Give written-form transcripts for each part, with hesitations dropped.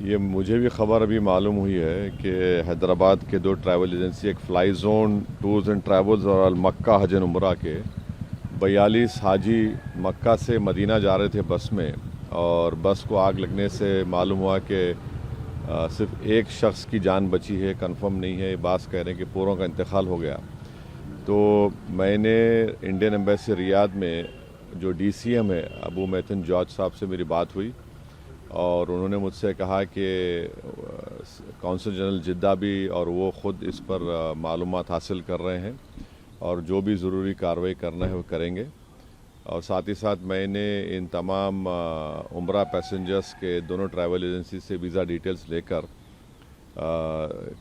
ये मुझे भी खबर अभी मालूम हुई है कि हैदराबाद के दो ट्रैवल एजेंसी, एक fly zone tours and travels और अल मक्का हज एंड उम्रा के 42 हाजी मक्का से मदीना जा रहे थे बस में, और बस को आग लगने से मालूम हुआ कि सिर्फ एक शख्स की जान बची है। कंफर्म नहीं है, बास कह रहे हैं कि पूरों का इंतकाल हो गया। तो मैंने इंडियन एम्बेसी रियाद में जो DCM है अबू मैथन जॉर्ज साहब से मेरी बात हुई, और उन्होंने मुझसे कहा कि कौंसल जनरल जिद्दा भी और वो ख़ुद इस पर मालूमात हासिल कर रहे हैं और जो भी ज़रूरी कार्रवाई करना है वो करेंगे। और साथ ही साथ मैंने इन तमाम उम्रा पैसेंजर्स के दोनों ट्रैवल एजेंसी से वीज़ा डिटेल्स लेकर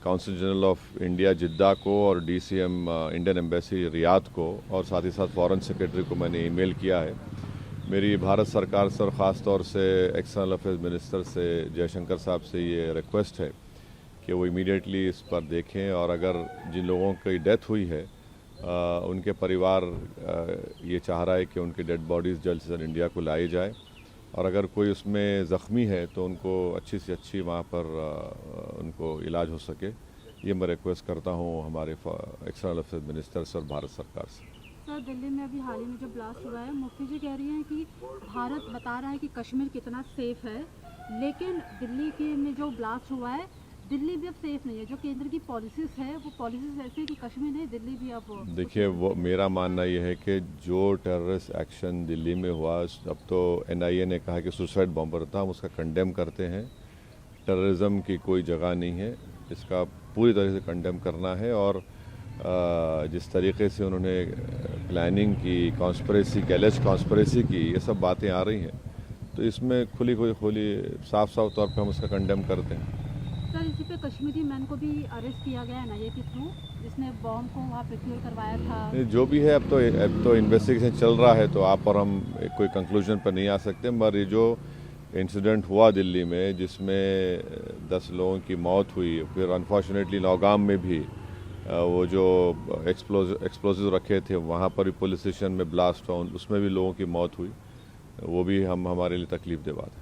कौंसल जनरल ऑफ इंडिया जिद्दा को और DCM इंडियन एम्बेसी रियाद को और साथ ही साथ फॉरेन सेक्रेटरी को मैंने ईमेल किया है। मेरी भारत सरकार से और ख़ास तौर से एक्सटर्नल अफेयर्स मिनिस्टर से जयशंकर साहब से ये रिक्वेस्ट है कि वो इमीडिएटली इस पर देखें, और अगर जिन लोगों की डेथ हुई है उनके परिवार ये चाह रहा है कि उनकी डेड बॉडीज़ जल्द से जल्द इंडिया को लाई जाए, और अगर कोई उसमें ज़ख्मी है तो उनको अच्छी से अच्छी वहाँ पर उनको इलाज हो सके। ये मैं रिक्वेस्ट करता हूँ हमारे एक्सटर्नल अफेयर्स मिनिस्टर से और भारत सरकार से। सर, दिल्ली में अभी हाल ही में जो ब्लास्ट हुआ है, मुफ्ती जी कह रही हैं कि भारत बता रहा है कि कश्मीर कितना सेफ़ है, लेकिन दिल्ली के में जो ब्लास्ट हुआ है, दिल्ली भी अब सेफ़ नहीं है। जो केंद्र की पॉलिसीज़ है वो पॉलिसीज़ ऐसी है कि कश्मीर नहीं, दिल्ली भी अब देखिए, वो मेरा मानना ये है कि जो टेररिस्ट एक्शन दिल्ली में हुआ, अब तो NIA ने कहा कि सुसाइड बॉम्बर था, हम उसका कंडेम करते हैं। टेररिज्म की कोई जगह नहीं है, इसका पूरी तरह से कंडेम करना है। और जिस तरीके से उन्होंने प्लानिंग की, कॉन्स्पिरेसी की, एलिज्ड कॉन्स्पिरेसी की, ये सब बातें आ रही हैं, तो इसमें खुली साफ तौर पर हम उसका कंडेम करते हैं। सर, इसी पे कश्मीरी मैन को भी अरेस्ट किया गया है NIA के थ्रू, जिसने बॉम्ब को वहाँ प्रोक्योर करवाया था। जो भी है, अब तो इन्वेस्टिगेशन चल रहा है, तो आप और हम कोई कंक्लूजन पर नहीं आ सकते। मगर ये जो इंसिडेंट हुआ दिल्ली में जिसमें 10 लोगों की मौत हुई, फिर अनफॉर्चुनेटली नौगाम में भी वो जो एक्सप्लोजिव रखे थे वहाँ पर भी पुलिस स्टेशन में ब्लास्ट हुआ, उसमें भी लोगों की मौत हुई। वो भी हमारे लिए तकलीफ दे बात है।